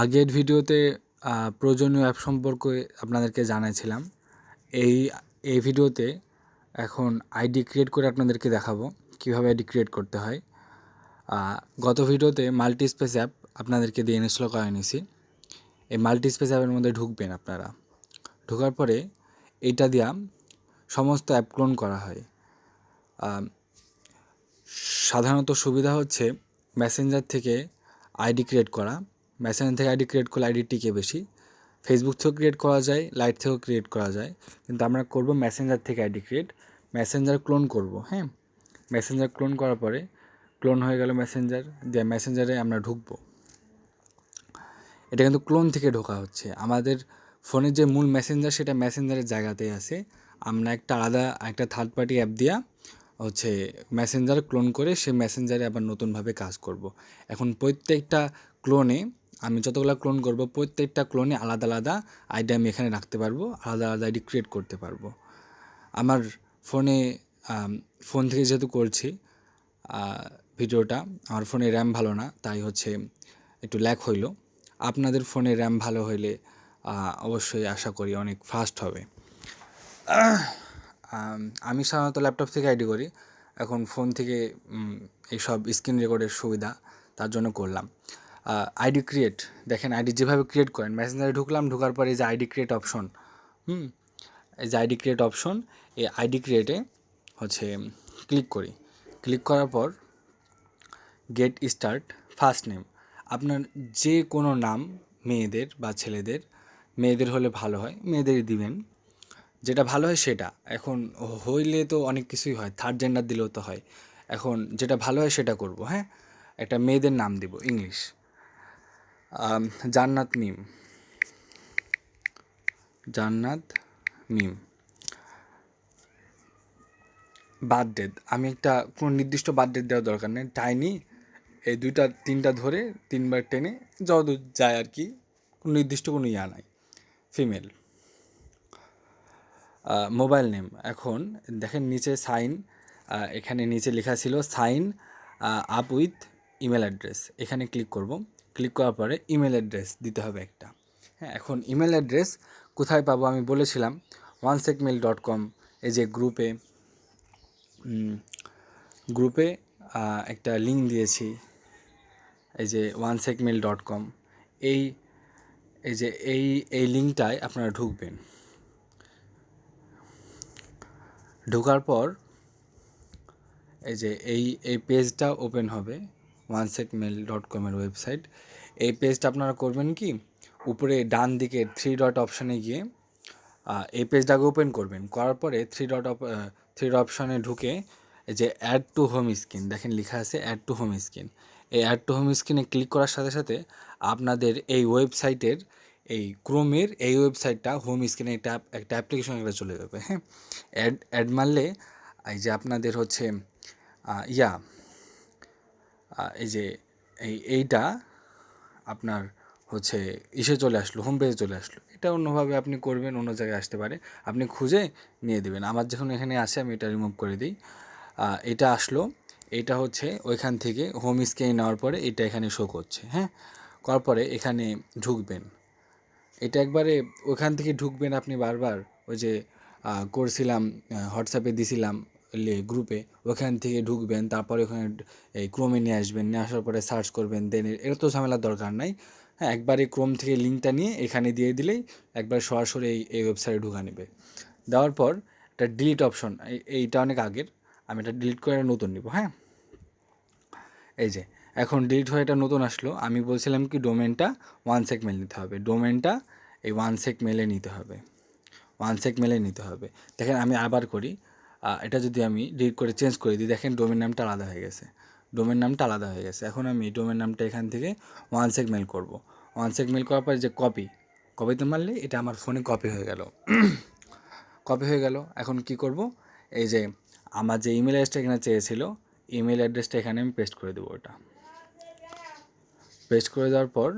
আগের ভিডিওতে প্রয়োজনীয় অ্যাপ সম্পর্কে আপনাদেরকে জানাইছিলাম। এই ভিডিওতে এখন আইডি ক্রিয়েট করে আপনাদেরকে দেখাবো কীভাবে আইডি ক্রিয়েট করতে হয়। গত ভিডিওতে মাল্টিস্পেস অ্যাপ আপনাদেরকে দিয়ে ইনস্টল করে নিয়েছি। এই মাল্টিস্পেস অ্যাপের মধ্যে ঢুকবেন আপনারা। ঢোকার পরে এইটা দিয়া সমস্ত অ্যাপ ক্লোন করা হয়। সাধারণত সুবিধা হচ্ছে মেসেঞ্জার থেকে আইডি ক্রিয়েট করা। মেসেঞ্জার থেকে আইডি ক্রিয়েট করলে আইডি টিকে বেশি। ফেসবুক থেকেও ক্রিয়েট করা যায়, লাইট থেকেও ক্রিয়েট করা যায়, কিন্তু আমরা করব মেসেঞ্জার থেকে আইডি ক্রিয়েট। মেসেঞ্জার ক্লোন করব। হ্যাঁ, মেসেঞ্জার ক্লোন করার পরে ক্লোন হয়ে গেল মেসেঞ্জার, দিয়ে মেসেঞ্জারে আমরা ঢুকবো। এটা কিন্তু ক্লোন থেকে ঢোকা হচ্ছে। আমাদের ফোনের যে মূল মেসেঞ্জার সেটা মেসেঞ্জারের জায়গাতেই আছে। আমরা একটা থার্ড পার্টি অ্যাপ দিয়া মেসেঞ্জার ক্লোন করে সেই মেসেঞ্জারে আবার নতুনভাবে কাজ করব। এখন প্রত্যেকটা ক্লোনে আমি যতগুলো ক্লোন করব, প্রত্যেকটা ক্লোনে আলাদা আলাদা আইডি আমি এখানে রাখতে পারবো, আলাদা আলাদা আইডি ক্রিয়েট করতে পারবো। আমার ফোন থেকে যেহেতু করছি ভিডিওটা, আমার ফোনে র্যাম ভালো না, তাই একটু ল্যাগ হইল। আপনাদের ফোনে র্যাম ভালো হইলে অবশ্যই আশা করি অনেক ফাস্ট হবে। আমি সাধারণত ল্যাপটপ থেকে আইডি করি, এখন ফোন থেকে এইসব স্ক্রিন রেকর্ডের সুবিধা, তার জন্য করলাম। আইডি ক্রিয়েট দেখেন, আইডি যেভাবে ক্রিয়েট করেন, মেসেঞ্জারে ঢুকলাম, ঢোকার পরে এই যে আইডি ক্রিয়েট অপশন, এই যে আইডি ক্রিয়েট অপশন, এই আইডি ক্রিয়েটে ক্লিক করি। ক্লিক করার পর গেট স্টার্ট ফার্স্ট নেম, আপনার যে কোনো নাম, মেয়েদের বা ছেলেদের, মেয়েদের হলে ভালো হয়, মেয়েদেরই দিবেন, যেটা ভালো হয় সেটা। এখন হইলে তো অনেক কিছুই হয়, থার্ড জেন্ডার দিলেও তো হয়। এখন যেটা ভালো হয় সেটা করব। হ্যাঁ, একটা মেয়েদের নাম দিব ইংলিশ, জান্নাত মিম। বার্থডে আমি কোনো নির্দিষ্ট বার্থডে দেওয়ার দরকার নেই, টাইনি এই 2-3টা ধরে 3বার টেনে যতদূর যায় আর কি, কোনো নির্দিষ্ট কোনো ইয়া নাই। ফিমেল। মোবাইল নেম, এখন দেখেন নিচে সাইন, এখানে নিচে লেখা ছিল sign up with email address, এখানে ক্লিক করব। ক্লিক করার পরে ইমেল অ্যাড্রেস দিতে হবে একটা। হ্যাঁ, এখন ইমেল অ্যাড্রেস কোথায় পাবো আমি বলেছিলাম onesekmail.com, এই যে গ্রুপে একটা লিঙ্ক দিয়েছি, এই যে onesekmail.com, এই লিঙ্কটায় আপনারা ঢুকবেন। ঢোকার পর এই যে এই পেজটা ওপেন হবে, onesekmail.com-এর ওয়েবসাইট। এই পেজটা আপনারা করবেন কি, উপরে ডান দিকে 3 ডট অপশানে গিয়ে এই পেজটাকে ওপেন করবেন। করার পরে 3 ডট অপশানে ঢুকে এই যে অ্যাড টু হোম স্ক্রিন, দেখেন লেখা আছে অ্যাড টু হোম স্ক্রিন। এই অ্যাড টু হোম স্ক্রিনে ক্লিক করার সাথে সাথে আপনাদের এই ওয়েবসাইটের, এই ক্রোমের এই ওয়েবসাইটটা হোম স্ক্রিনে একটা অ্যাপ্লিকেশন একটা চলে যাবে। হ্যাঁ, অ্যাড মারলে এই যে আপনাদের এই যে এইটা আপনার ইসে চলে আসলো, হোম পেজে চলে আসলো। এটা অন্যভাবে আপনি করবেন, অন্য জায়গায় আসতে পারে, আপনি খুঁজে নিয়ে দেবেন। আমার যখন এখানে আসে আমি এটা রিমুভ করে দিই। এটা আসলো, এটা ওইখান থেকে হোম স্ক্রিনে নেওয়ার পরে এটা এখানে শো করছে। হ্যাঁ, করার পরে এখানে ঢুকবেন, এটা একবারে ওইখান থেকে ঢুকবেন আপনি বারবার। ওই যে করছিলাম, হোয়াটসঅ্যাপে দিছিলাম গ্রুপে, ওখান থেকে ঢুকবেন, তারপরে ওখানে এই ক্রোমে নিয়ে আসবেন, নিয়ে আসার পরে সার্চ করবেন, দেন এর তো ঝামেলার দরকার নাই। হ্যাঁ, একবারে ক্রোম থেকে লিঙ্কটা নিয়ে এখানে দিয়ে দিলেই একবার সরাসরি এই ওয়েবসাইটে ঢুকা নেবে। দেওয়ার পর একটা ডিলিট অপশন, এইটা অনেক আগের, আমি এটা ডিলিট করে নতুন নিব। হ্যাঁ, এই যে এখন ডিলিট হয়ে এটা নতুন আসলো। আমি বলছিলাম কি ডোমেনটা onesekmail নিতে হবে, ডোমেনটা এই onesekmail নিতে হবে, onesekmail নিতে হবে। দেখেন আমি আবার করি, এটা যদি আমি ডিলিট করে চেঞ্জ করে দিই, দেখেন ডোমেন নামটা আলাদা হয়ে গেছে, ডোমেন নামটা আলাদা হয়ে গেছে। এখন আমি ডোমেন নামটা এখান থেকে onesekmail করব। onesekmail করার পরে যে কপিতে মারলে এটা আমার ফোনে কপি হয়ে গেল। কপি হয়ে গেল। এখন কি করব, এই যে আমার যে ইমেল অ্যাড্রেসটা এখানে চেয়েছিল, ইমেল অ্যাড্রেসটা এখানে আমি পেস্ট করে দেবো। ওটা পেস্ট করে দেওয়ার পর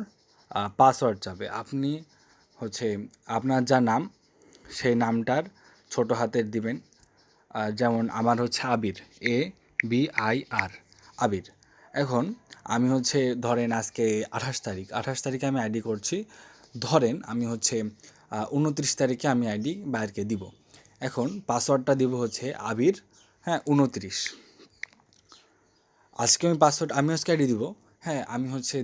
পাসওয়ার্ড যাবে। আপনি আপনার যা নাম, সেই নামটার ছোট হাতের দিবেন। যেমন আমার আবির, ABIR, আবির। এখন আমি হচ্ছে ধরেন আজকে 28 তারিখে আমি আইডি করছি, ধরেন আমি হচ্ছে 29 তারিখে আমি আইডি বাইরকে দিব। এখন পাসওয়ার্ডটা দিব হচ্ছে আবির, হ্যাঁ 29। আজকে আমি আজকে আইডি দিব, হ্যাঁ আমি হচ্ছে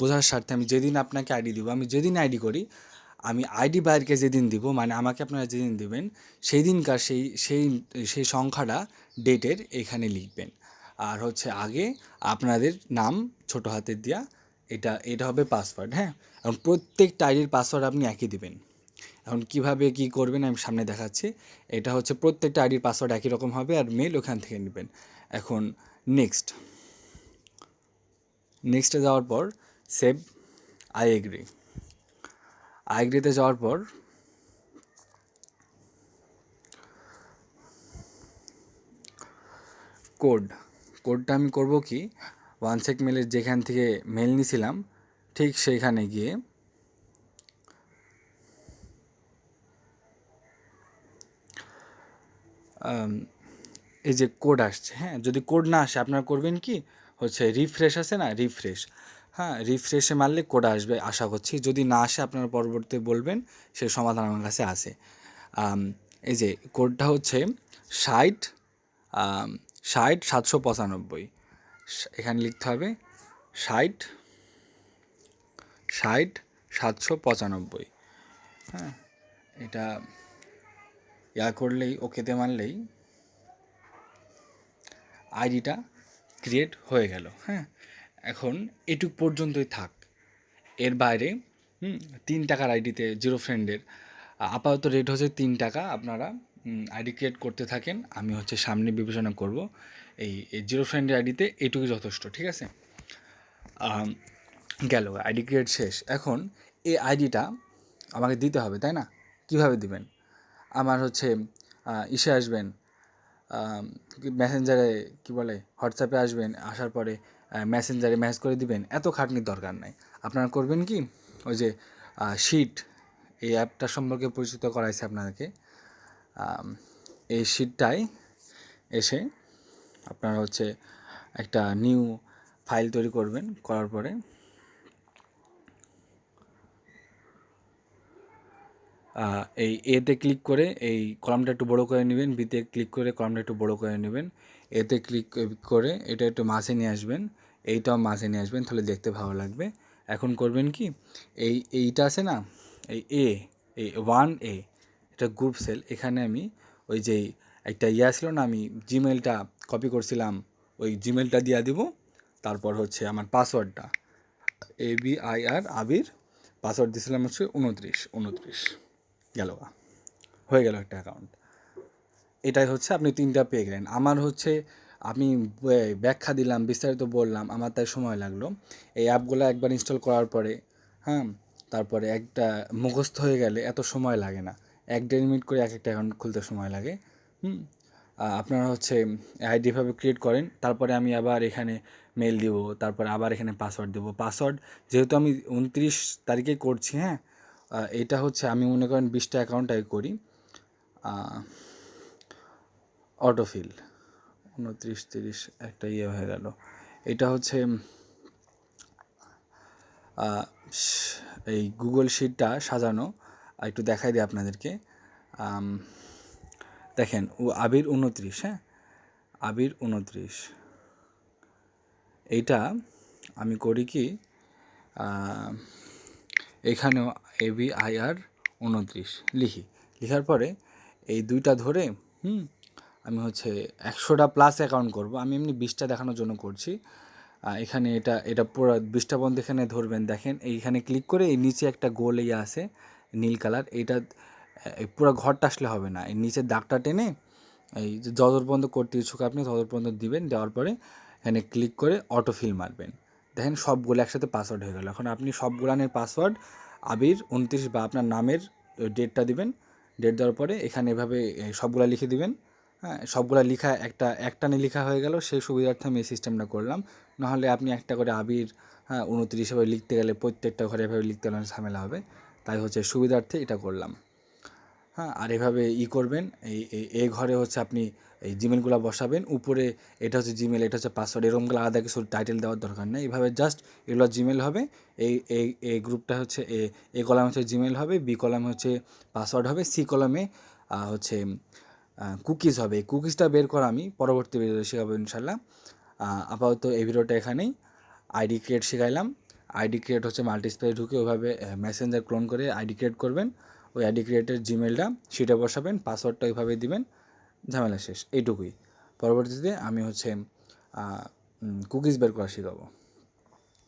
বোঝার স্বার্থে আমি যেদিন আপনাকে আইডি দিব, আমি যেদিন আইডি করি, আমি আইডি বাইরকে যেদিন দিব, মানে আমাকে আপনারা যেদিন দেবেন সেই দিনকার সেই সেই সংখ্যাটা ডেটের এখানে লিখবেন। আর হচ্ছে আগে আপনাদের নাম ছোটো হাতের দিয়া, এটা হবে পাসওয়ার্ড, হ্যাঁ। এখন প্রত্যেকটা আইডির পাসওয়ার্ড আপনি একই দিবেন। এখন কিভাবে কি করবেন আমি সামনে দেখাচ্ছি। এটা হচ্ছে প্রত্যেকটা আইডির পাসওয়ার্ড একই রকম হবে, আর মেল ওখান থেকে নেবেন। এখন নেক্সটে যাওয়ার পর সেভ আই এগ্রিতে যাওয়ার পর কোডটা আমি করব কি, ওয়ানসেক মেলের যেখান থেকে মেল নিয়েছিলাম ঠিক সেইখানে গিয়ে এই যে কোড আসছে, হ্যাঁ যদি কোড না আসে আপনারা করবেন কি, হচ্ছে রিফ্রেশ আছে না, হ্যাঁ রিফ্রেশে মারলে কোড আসবে আশা করছি। যদি না আসে আপনারা পরবর্তীতে বলবেন, সেই সমাধান আমার কাছে আছে। এই যে কোডটা হচ্ছে 60 795, এখানে লিখতে হবে 60 795, হ্যাঁ এটা করলেই, ওকেতে মারলেই আইডিটা ক্রিয়েট হয়ে গেল, হ্যাঁ। এখন এটুক পর্যন্তই থাক, এর বাইরে 3 টাকার আইডিতে জিরো ফ্রেন্ডের আপাতত রেট হচ্ছে 3 টাকা। আপনারা আইডি ক্রিয়েট করতে থাকেন, আমি হচ্ছে সামনে বিবেচনা করব। এই জিরো ফ্রেন্ডের আইডিতে এটুকুই যথেষ্ট, ঠিক আছে। গেল আইডি ক্রিয়েট শেষ। এখন এই আইডিটা আমাকে দিতে হবে, তাই না? কিভাবে দিবেন? আমার হচ্ছে ইসে আসবেন, মেসেঞ্জারে কি বলে, হোয়াটসঅ্যাপে আসবেন, আসার পরে মেসেঞ্জারে মেসেজ করে দিবেন, এত খাটনির দরকার নাই। আপনারা করবেন কি, ওই যে শিট, এই অ্যাপটা সম্পর্কে পরিচিত করাইছে আপনাদেরকে। এই শিটটায় এসে আপনারা হচ্ছে একটা নিউ ফাইল তৈরি করবেন, করার পরে এই এতে ক্লিক করে এই কলামটা একটু বড় করে নেবেন, বিতে ক্লিক করে কলামটা একটু বড় করে নেবেন, এতে ক্লিক করে এটা একটু মাঝে নিয়ে আসবেন, এইটাও মাঝে নিয়ে আসবেন, তাহলে দেখতে ভালো লাগবে। এখন করবেন কি, এইটা আছে না, এই এই এটা গ্রুপ সেল, এখানে আমি ওই যে একটা ছিল না, আমি জিমেলটা কপি করছিলাম, ওই জিমেলটা দিয়ে দিব। তারপর হচ্ছে আমার পাসওয়ার্ডটা আবির, পাসওয়ার্ড দিয়েছিলাম হচ্ছে 29 গেল, হয়ে গেল একটা অ্যাকাউন্ট। এটাই হচ্ছে আপনি 3টা পেয়ে গেলেন। আমার হচ্ছে আমি ব্যাখ্যা দিলাম, বিস্তারিত বললাম, আমার তাই সময় লাগলো। এই অ্যাপগুলো একবার ইনস্টল করার পরে, হ্যাঁ তারপরে একটা মুখস্থ হয়ে গেলে এত সময় লাগে না, 1-1.5 মিনিট করে একটা অ্যাকাউন্ট খুলতে সময় লাগে। আপনারা হচ্ছে আইডিভাবে ক্রিয়েট করেন, তারপরে আমি আবার এখানে মেল দিব, তারপরে আবার এখানে পাসওয়ার্ড দেবো। পাসওয়ার্ড যেহেতু আমি 29 তারিখে করছি, হ্যাঁ এটা হচ্ছে আমি মনে করেন 20টা অ্যাকাউন্ট করি, অটোফিল 29-30 একটা হয়ে গেল। এটা হচ্ছে এই গুগল শিটটা সাজানো, একটু দেখাই দিই আপনাদেরকে। দেখেন আবির 29, হ্যাঁ আবির 29, এইটা আমি করি কি, এখানেও ABIR 29 লিখার পরে এই দুইটা ধরে আমি হচ্ছে 100টা প্লাস অ্যাকাউন্ট করব। আমি এমনি 20টা দেখানোর জন্য করছি। এখানে এটা পুরো 20টা পর্যন্ত এখানে ধরবেন। দেখেন এইখানে ক্লিক করে এই নিচে একটা গোল আছে নীল কালার, এইটা পুরো ঘরটা আসলে হবে না, এই নিচের দাগটা টেনে এই যতদূর পর্যন্ত করতে ইচ্ছুক আপনি ততদূর পর্যন্ত দিবেন। দেওয়ার পরে এখানে ক্লিক করে অটোফিল মারবেন। দেখেন সবগুলো একসাথে পাসওয়ার্ড হয়ে গেল। এখন আপনি সবগুলানের পাসওয়ার্ড আবির 29 বা আপনার নামের ডেটটা দিবেন। ডেট দেওয়ার পরে এখানে এভাবে সবগুলা লিখে দিবেন। হ্যাঁ সবগুলা লিখা একটানে লেখা হয়ে গেল, সেই সুবিধার্থে আমি এই সিস্টেমটা করলাম। নাহলে আপনি একটা করে আবির 29 এভাবে লিখতে গেলে প্রত্যেকটা ঘরে এভাবে লিখতে গেলে ঝামেলা হবে, তাই হচ্ছে সুবিধার্থে এটা করলাম। হ্যাঁ, আর এভাবে করবেন, এই ঘরে হচ্ছে আপনি এই জিমেলগুলো বসাবেন, উপরে এটা হচ্ছে জিমেল, এটা হচ্ছে পাসওয়ার্ড, এরকমগুলো আলাদা কিছু টাইটেল দেওয়ার দরকার নেই। এইভাবে জাস্ট এগুলো জিমেল হবে, এই গ্রুপটা হচ্ছে এ কলামে হচ্ছে জিমেল হবে, বি কলামে হচ্ছে পাসওয়ার্ড হবে, সি কলামে হচ্ছে কুকিজ হবে। এই কুকিজটা বের করা আমি পরবর্তী ভিডিওতে শেখাবো ইনশাল্লাহ। আপাতত এই ভিডিওটা এখানেই। আইডি ক্রিয়েট শেখাইলাম। আইডি ক্রিয়েট হচ্ছে মাল্টিস্পেসে ঢুকে ওইভাবে মেসেঞ্জার ক্লোন করে আইডি ক্রিয়েট করবেন। ওই আইডি ক্রিয়েটের জিমেলটা সেটা বসাবেন, পাসওয়ার্ডটা ওইভাবে দিবেন, ঝামেলা শেষ। এইটুকুই। পরবর্তীতে আমি হচ্ছে কুকিজ বের করা শেখাবো।